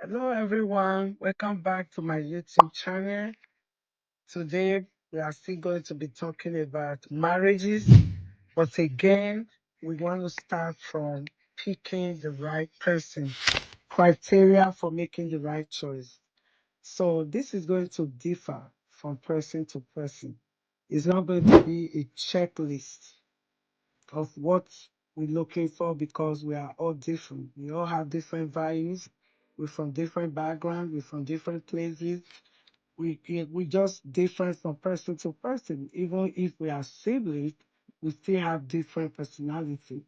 Hello, everyone. Welcome back to my YouTube channel. Today, we are still going to be talking about marriages, but again, we want to start from picking the right person, criteria for making the right choice. So, this is going to differ from person to person. It's not going to be a checklist of what we're looking for because we are all different. We all have different values. We're from different backgrounds. We're from different places. We just different from person to person. Even if we are siblings, we still have different personality.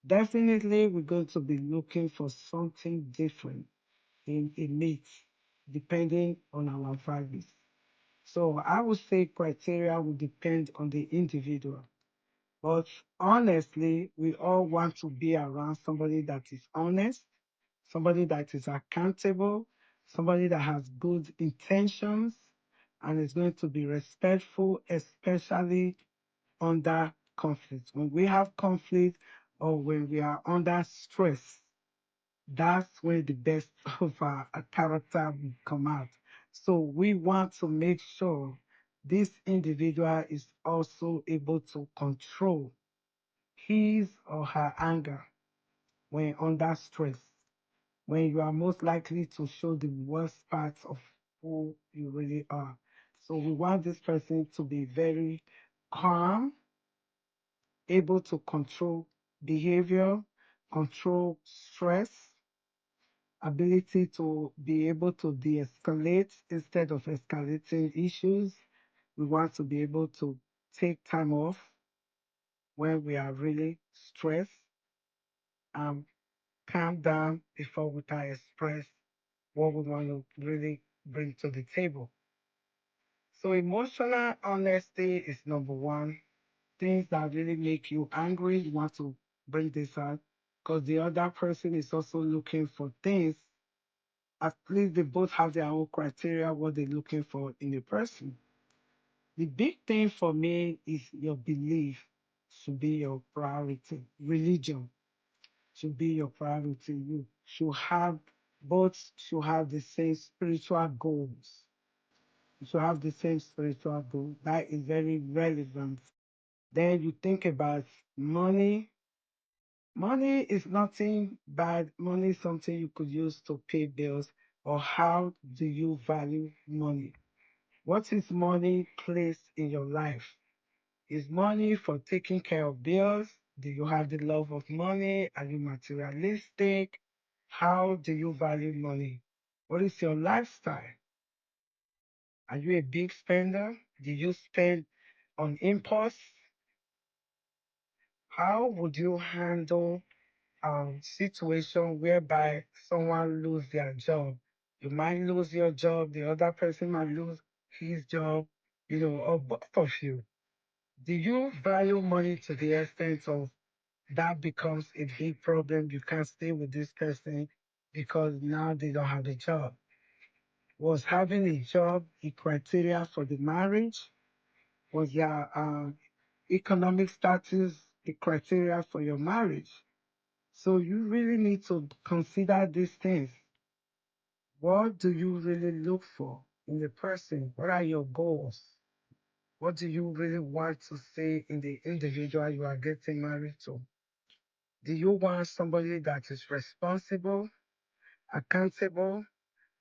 Definitely, we're going to be looking for something different in a mate, depending on our values. So I would say criteria will depend on the individual. But honestly, we all want to be around somebody that is honest, somebody that is accountable, somebody that has good intentions, and is going to be respectful, especially under conflict. When we have conflict or when we are under stress, that's where the best of our character will come out. So we want to make sure this individual is also able to control his or her anger when under stress, when you are most likely to show the worst parts of who you really are. So we want this person to be very calm, able to control behavior, control stress, ability to be able to de-escalate instead of escalating issues. We want to be able to take time off when we are really stressed. Um, Calm down before we can express what we want to really bring to the table. So emotional honesty is number one. Things that really make you angry, you want to bring this out because the other person is also looking for things. At least they both have their own criteria, what they're looking for in a person. The big thing for me is your belief should be your priority. Religion should be your priority. You should have both should have the same spiritual goals. You should have the same spiritual goal. That is very relevant. Then you think about money. Money is nothing bad. Money is something you could use to pay bills. Or how do you value money? What is money placed in your life? Is money for taking care of bills? Do you have the love of money? Are you materialistic? How do you value money? What is your lifestyle? Are you a big spender? Do you spend on impulse? How would you handle a situation whereby someone lose their job? You might lose your job, the other person might lose his job, or both of you. Do you value money to the extent of that becomes a big problem? You can't stay with this person because now they don't have a job. Was having a job a criteria for the marriage? Was your economic status a criteria for your marriage? So you really need to consider these things. What do you really look for in the person? What are your goals? What do you really want to see in the individual you are getting married to? Do you want somebody that is responsible, accountable,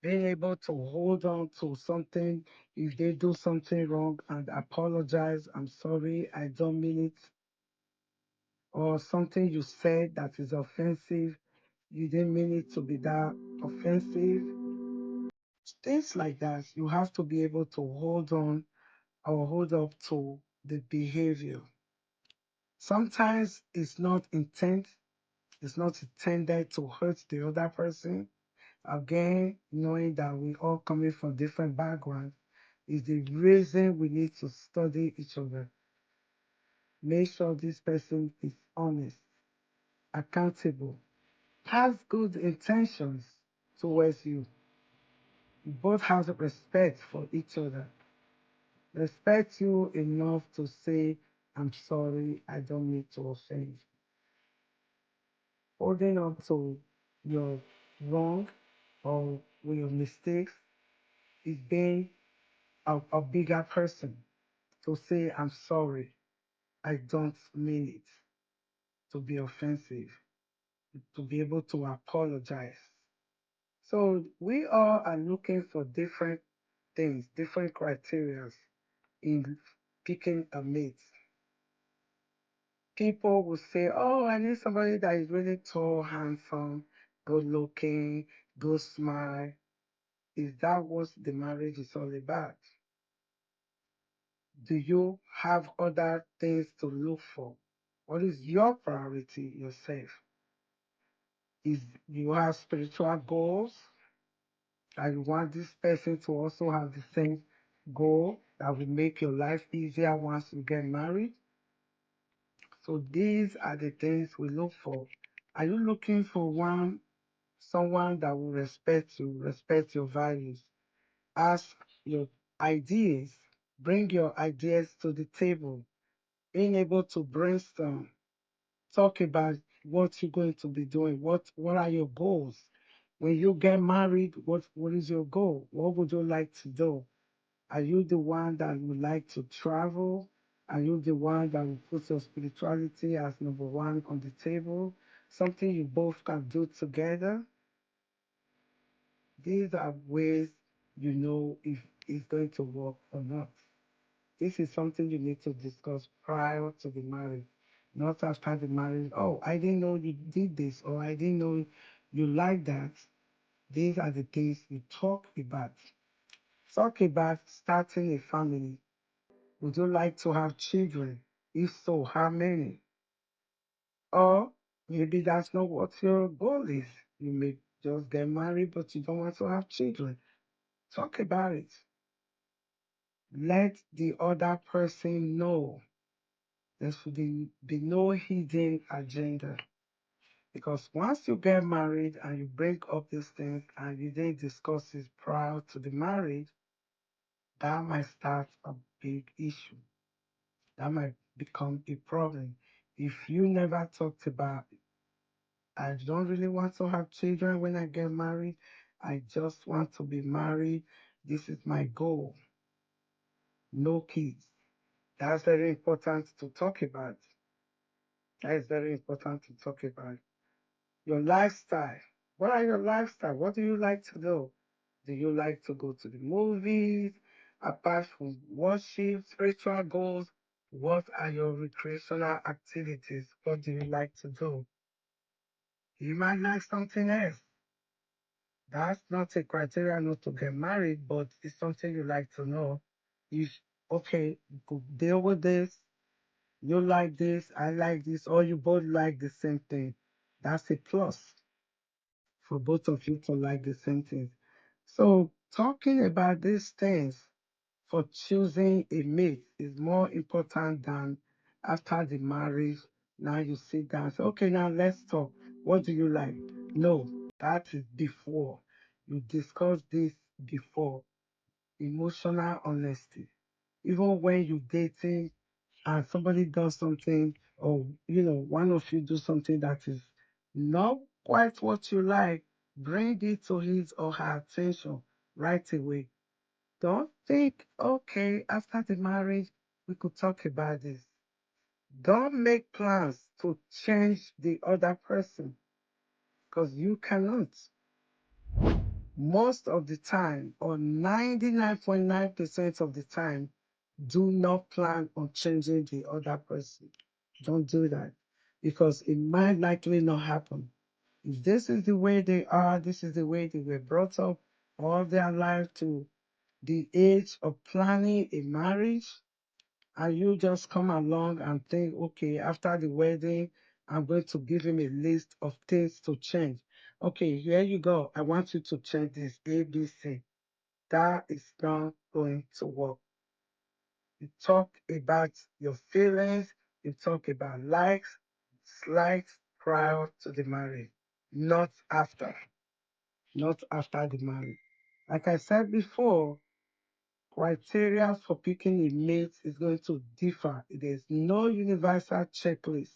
being able to hold on to something if they do something wrong and apologize? I'm sorry, I don't mean it. Or something you said that is offensive, you didn't mean it to be that offensive. Things like that, you have to be able to hold on or hold up to the behavior. Sometimes it's not intended to hurt the other person. Again, knowing that we all coming from different backgrounds is the reason we need to study each other. Make sure this person is honest, accountable, has good intentions towards you. You both have respect for each other. Respect you enough to say, I'm sorry, I don't mean to offend. Holding on to your wrong or with your mistakes is being a bigger person to say, I'm sorry, I don't mean it, to be offensive, to be able to apologize. So we all are looking for different things, different criteria in picking a mate. People will say, oh, I need somebody that is really tall, handsome, good looking, good smile. Is that what the marriage is all about? Do you have other things to look for? What is your priority yourself? Is you have spiritual goals? I want this person to also have the same goal that will make your life easier once you get married. So these are the things we look for. Are you looking for someone that will respect your values, ask your ideas, bring your ideas to the table, being able to brainstorm, talk about what you're going to be doing, what are your goals? When you get married, what is your goal? What would you like to do? Are you the one that would like to travel? Are you the one that will put your spirituality as number one on the table? Something you both can do together? These are ways you know if it's going to work or not. This is something you need to discuss prior to the marriage, not after the marriage. Oh, I didn't know you did this, or I didn't know you like that. These are the things you talk about. Talk about starting a family. Would you like to have children? If so, how many? Or maybe that's not what your goal is. You may just get married, but you don't want to have children. Talk about it. Let the other person know. There should be no hidden agenda. Because once you get married and you bring up these things and you didn't discuss it prior to the marriage, that might start a big issue. That might become a problem. If you never talked about, I don't really want to have children when I get married, I just want to be married, this is my goal. No kids. That's very important to talk about. That is very important to talk about. Your lifestyle. What are your lifestyle? What do you like to do? Do you like to go to the movies? Apart from worship, spiritual goals, what are your recreational activities? What do you like to do? You might like something else. That's not a criteria not to get married, but it's something you like to know. If, okay, you could deal with this, you like this, I like this, or you both like the same thing. That's a plus for both of you to like the same thing. So talking about these things for choosing a mate is more important than after the marriage. Now you sit down and say, okay, now let's talk. What do you like? No, that is before. You discuss this before. Emotional honesty. Even when you're dating and somebody does something, or one of you do something that is not quite what you like, bring it to his or her attention right away. Don't think, okay, after the marriage, we could talk about this. Don't make plans to change the other person because you cannot. Most of the time, or 99.9% of the time, do not plan on changing the other person. Don't do that because it might likely not happen. If this is the way they are, this is the way they were brought up all their life to the age of planning a marriage, and you just come along and think, okay, after the wedding, I'm going to give him a list of things to change. Okay, here you go. I want you to change this A, B, C. That is not going to work. You talk about your feelings, you talk about likes, dislikes prior to the marriage, not after, not after the marriage. Like I said before, criteria for picking a mate is going to differ. There's no universal checklist.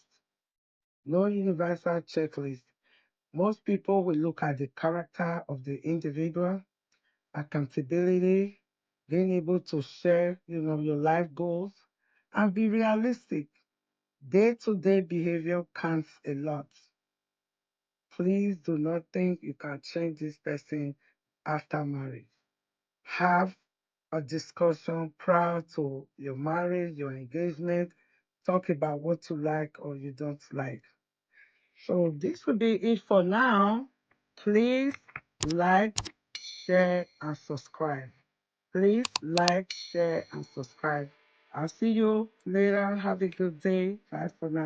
No universal checklist. Most people will look at the character of the individual, accountability, being able to share, your life goals, and be realistic. Day-to-day behavior counts a lot. Please do not think you can change this person after marriage. Have a discussion prior to your marriage, your engagement. Talk about what you like or you don't like. So this will be it for now. Please like, share, and subscribe. Please like, share, and subscribe. I'll see you later. Have a good day. Bye for now.